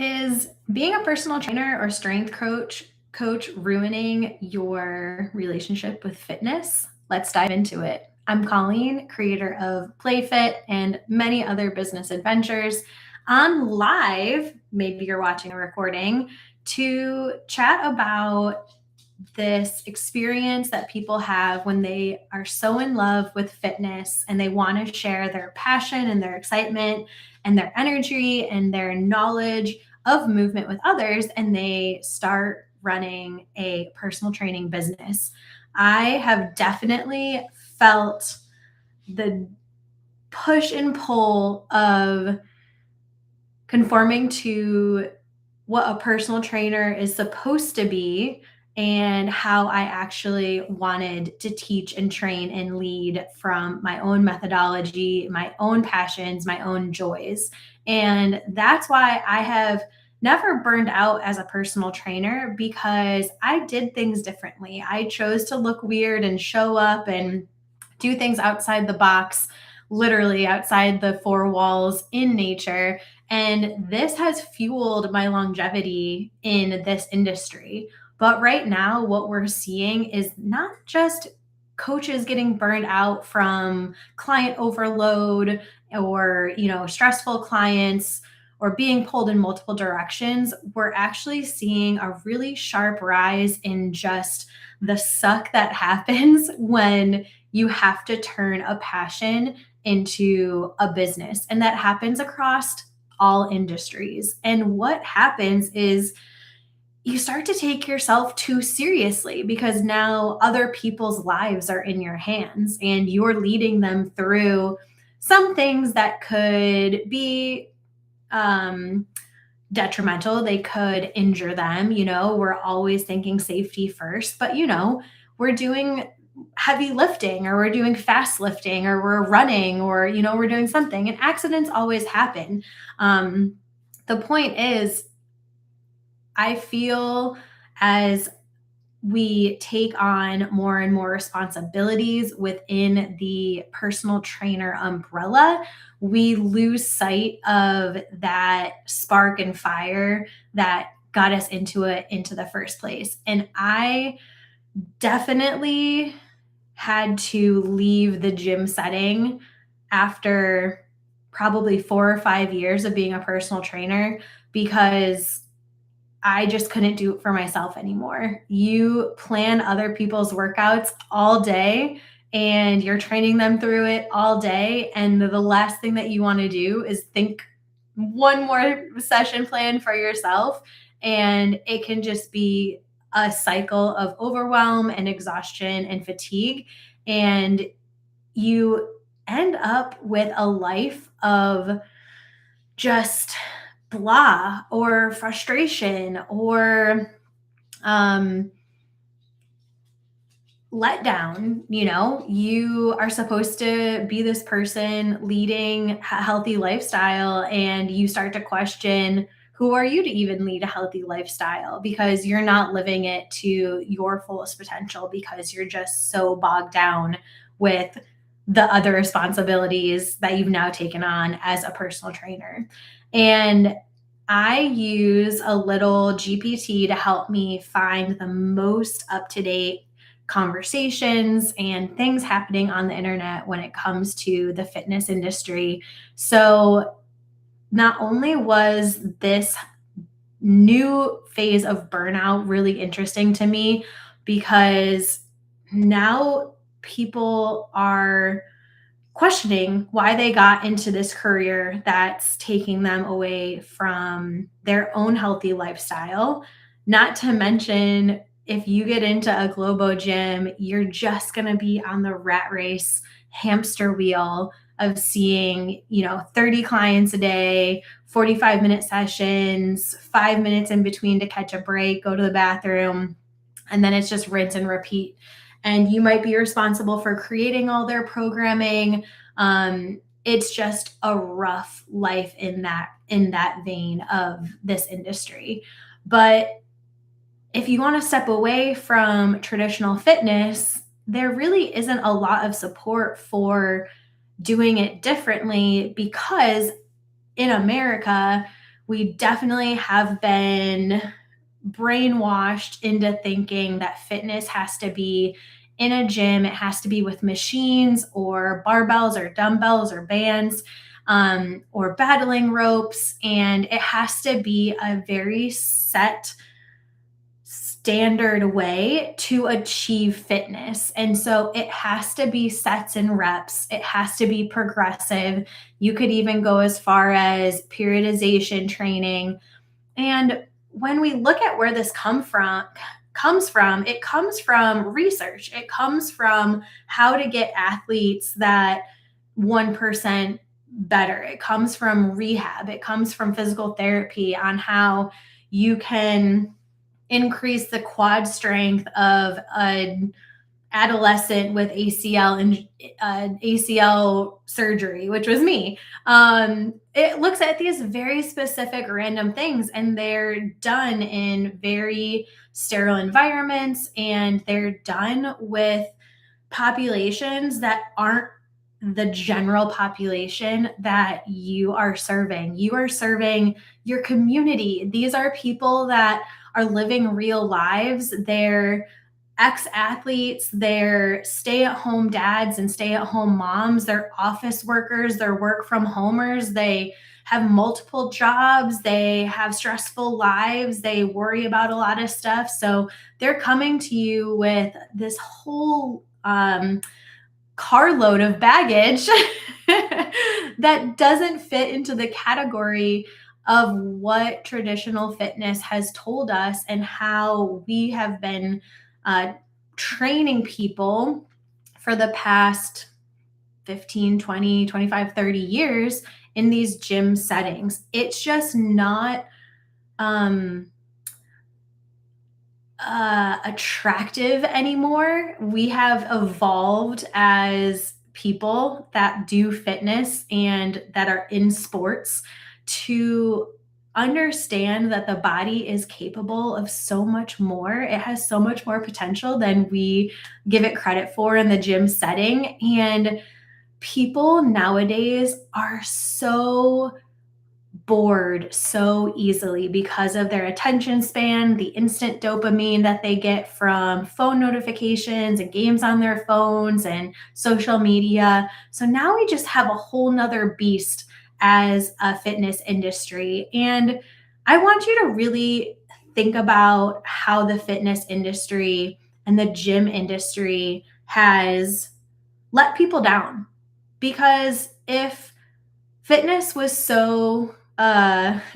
Is being a personal trainer or strength coach ruining your relationship with fitness? Let's dive into it. I'm Colleen, creator of PLAYFiT and many other business adventures on live, maybe you're watching a recording, to chat about this experience that people have when they are so in love with fitness and they want to share their passion and their excitement and their energy and their knowledge of movement with others, and they start running a personal training business. I have definitely felt the push and pull of conforming to what a personal trainer is supposed to be and how I actually wanted to teach and train and lead from my own methodology, my own passions, my own joys. And that's why I have never burned out as a personal trainer, because I did things differently. I chose to look weird and show up and do things outside the box, literally outside the four walls in nature. And this has fueled my longevity in this industry. But right now, what we're seeing is not just coaches getting burned out from client overload or, stressful clients or being pulled in multiple directions. We're actually seeing a really sharp rise in just the suck that happens when you have to turn a passion into a business. And that happens across all industries. And what happens is you start to take yourself too seriously, because now other people's lives are in your hands and you're leading them through some things that could be um, detrimental. They could injure them. We're always thinking safety first, but we're doing heavy lifting, or we're doing fast lifting, or we're running, or we're doing something, and accidents always happen. The point is, I feel as we take on more and more responsibilities within the personal trainer umbrella, we lose sight of that spark and fire that got us into the first place. And I definitely had to leave the gym setting after probably 4 or 5 years of being a personal trainer, because I just couldn't do it for myself anymore. You plan other people's workouts all day and you're training them through it all day. And the last thing that you want to do is think one more session plan for yourself. And it can just be a cycle of overwhelm and exhaustion and fatigue. And you end up with a life of just blah or frustration or letdown. You are supposed to be this person leading a healthy lifestyle, and you start to question, who are you to even lead a healthy lifestyle, because you're not living it to your fullest potential, because you're just so bogged down with the other responsibilities that you've now taken on as a personal trainer. And I use a little GPT to help me find the most up to date conversations and things happening on the internet when it comes to the fitness industry. So, not only was this new phase of burnout really interesting to me, because now people are questioning why they got into this career that's taking them away from their own healthy lifestyle. Not to mention, if you get into a Globo gym, you're just going to be on the rat race hamster wheel of seeing, 30 clients a day, 45-minute sessions, 5 minutes in between to catch a break, go to the bathroom, and then it's just rinse and repeat. And you might be responsible for creating all their programming. It's just a rough life in that vein of this industry. But if you want to step away from traditional fitness, there really isn't a lot of support for doing it differently, because in America, we definitely have been brainwashed into thinking that fitness has to be in a gym, it has to be with machines or barbells or dumbbells or bands, or battling ropes. And it has to be a very set standard way to achieve fitness. And so it has to be sets and reps. It has to be progressive. You could even go as far as periodization training. And when we look at where this it comes from research. It comes from how to get athletes that 1% better. It comes from rehab. It comes from physical therapy on how you can increase the quad strength of an adolescent with ACL and ACL surgery, which was me. It looks at these very specific random things, and they're done in very sterile environments, and they're done with populations that aren't the general population that you are serving. You are serving your community. These are people that are living real lives. They're ex-athletes, they're stay-at-home dads and stay-at-home moms, they're office workers, they're work from homers, they have multiple jobs, they have stressful lives, they worry about a lot of stuff. So they're coming to you with this whole carload of baggage that doesn't fit into the category of what traditional fitness has told us and how we have been training people for the past 15, 20, 25, 30 years in these gym settings. It's just not attractive anymore. We have evolved as people that do fitness and that are in sports to understand that the body is capable of so much more. It has so much more potential than we give it credit for in the gym setting. And people nowadays are so bored so easily because of their attention span, the instant dopamine that they get from phone notifications and games on their phones and social media. So now we just have a whole nother beast as a fitness industry. And I want you to really think about how the fitness industry and the gym industry has let people down. Because fitness was so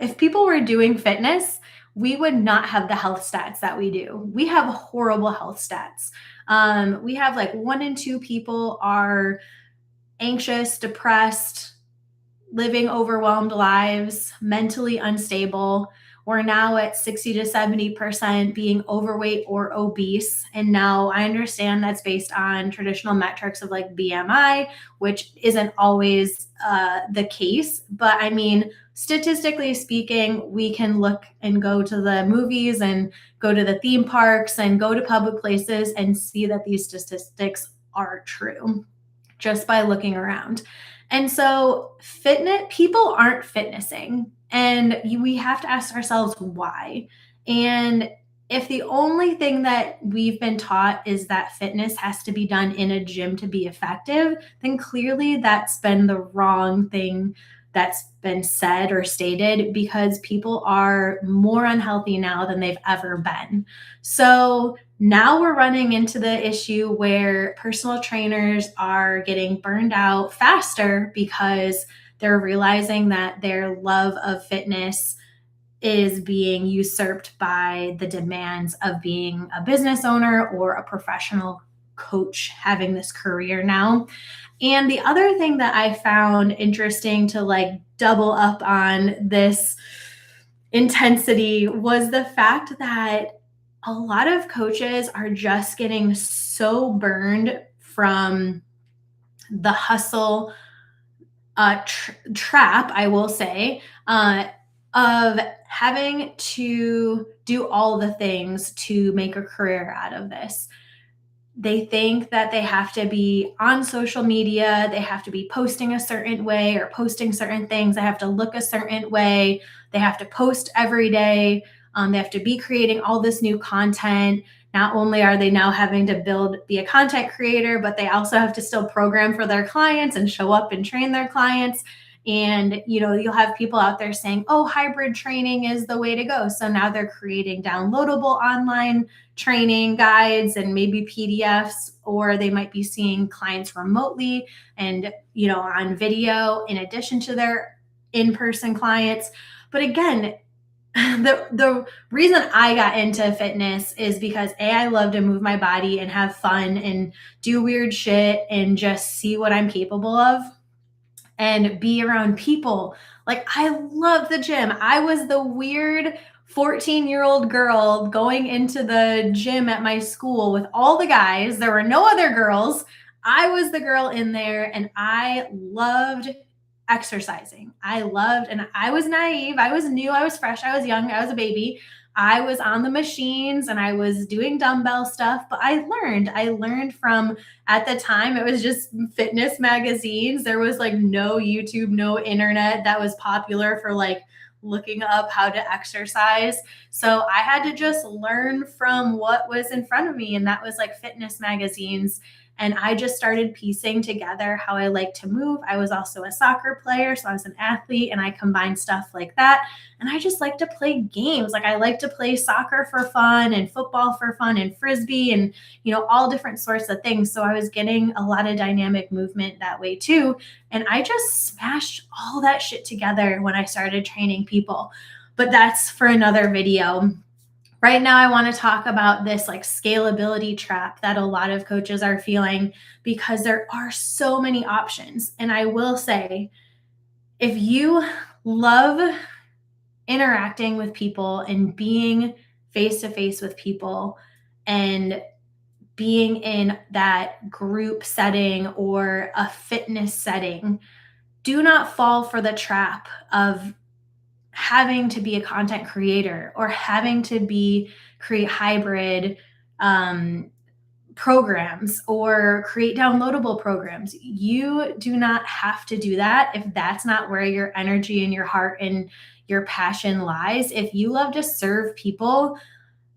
if people were doing fitness, we would not have the health stats that we do. We have horrible health stats. We have like 1 in 2 people are anxious, depressed, living overwhelmed lives, mentally unstable. We're now at 60 to 70% being overweight or obese. And now I understand that's based on traditional metrics of like BMI, which isn't always the case. But I mean, statistically speaking, we can look and go to the movies and go to the theme parks and go to public places and see that these statistics are true just by looking around. And so people aren't fitnessing, and we have to ask ourselves why. And if the only thing that we've been taught is that fitness has to be done in a gym to be effective, then clearly that's been the wrong thing that's been said or stated, because people are more unhealthy now than they've ever been. So now we're running into the issue where personal trainers are getting burned out faster because they're realizing that their love of fitness is being usurped by the demands of being a business owner or a professional coach having this career now. And the other thing that I found interesting to like double up on this intensity was the fact that a lot of coaches are just getting so burned from the hustle trap, I will say, of having to do all the things to make a career out of this. they think that they have to be on social media, they have to be posting a certain way or posting certain things, they have to look a certain way, they have to post every day, they have to be creating all this new content. Not only are they now having to be a content creator, but they also have to still program for their clients and show up and train their clients. And, you'll have people out there saying, oh, hybrid training is the way to go. So now they're creating downloadable online training guides and maybe PDFs, or they might be seeing clients remotely and, on video in addition to their in-person clients. But again, the reason I got into fitness is because I love to move my body and have fun and do weird shit and just see what I'm capable of and be around people. Like, I love the gym. I was the weird 14-year-old girl going into the gym at my school with all the guys. There were no other girls. I was the girl in there, and I loved exercising. And I was naive. I was new. I was fresh. I was young. I was a baby. I was on the machines and I was doing dumbbell stuff, but I learned from, at the time, it was just fitness magazines. There was like no YouTube, no internet that was popular for like looking up how to exercise. So I had to just learn from what was in front of me. And that was like fitness magazines. And I just started piecing together how I like to move. I was also a soccer player, so I was an athlete, and I combined stuff like that. And I just like to play games. Like, I like to play soccer for fun and football for fun and frisbee and, all different sorts of things. So I was getting a lot of dynamic movement that way too. And I just smashed all that shit together when I started training people. But that's for another video. Right now, I want to talk about this like scalability trap that a lot of coaches are feeling, because there are so many options. And I will say, if you love interacting with people and being face to face with people and being in that group setting or a fitness setting, do not fall for the trap of having to be a content creator or having to create hybrid programs or create downloadable programs. You do not have to do that if that's not where your energy and your heart and your passion lies. If you love to serve people,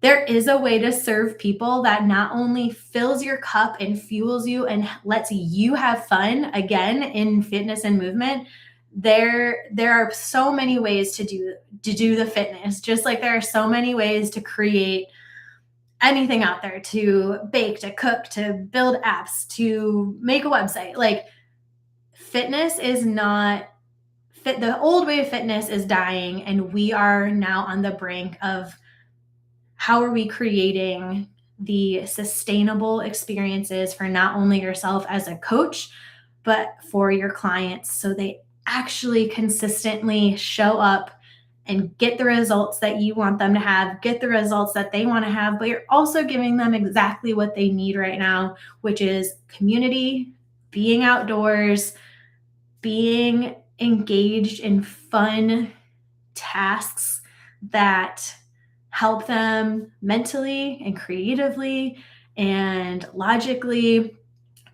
there is a way to serve people that not only fills your cup and fuels you and lets you have fun, again, in fitness and movement. There are so many ways to do the fitness, just like there are so many ways to create anything out there, to bake, to cook, to build apps, to make a website. Like, fitness is not fit. The old way of fitness is dying, and we are now on the brink of how are we creating the sustainable experiences for not only yourself as a coach, but for your clients, so they actually consistently show up and get the results that you want them to have, get the results that they want to have, but you're also giving them exactly what they need right now, which is community, being outdoors, being engaged in fun tasks that help them mentally and creatively and logically,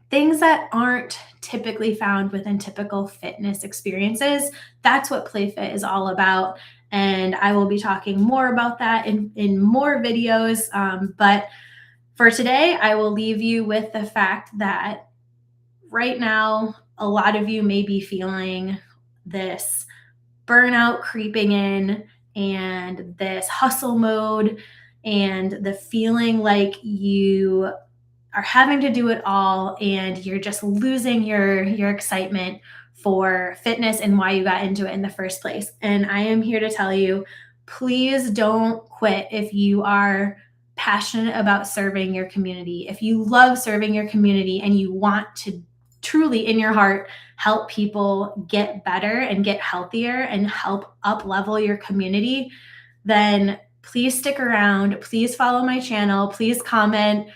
things that aren't typically found within typical fitness experiences. That's what PLAYFiT is all about. And I will be talking more about that in more videos. But for today, I will leave you with the fact that right now, a lot of you may be feeling this burnout creeping in and this hustle mode and the feeling like you are having to do it all and you're just losing your excitement for fitness and why you got into it in the first place. And I am here to tell you, please don't quit if you are passionate about serving your community. If you love serving your community and you want to truly in your heart help people get better and get healthier and help up level your community, then please stick around. Please follow my channel. Please comment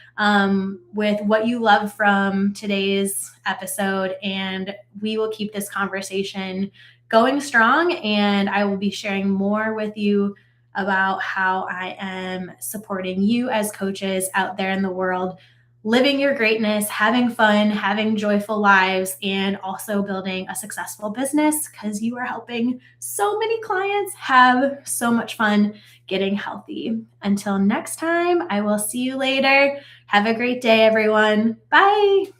with what you love from today's episode, and we will keep this conversation going strong. And I will be sharing more with you about how I am supporting you as coaches out there in the world, living your greatness, having fun, having joyful lives, and also building a successful business because you are helping so many clients have so much fun getting healthy. Until next time, I will see you later. Have a great day, everyone. Bye.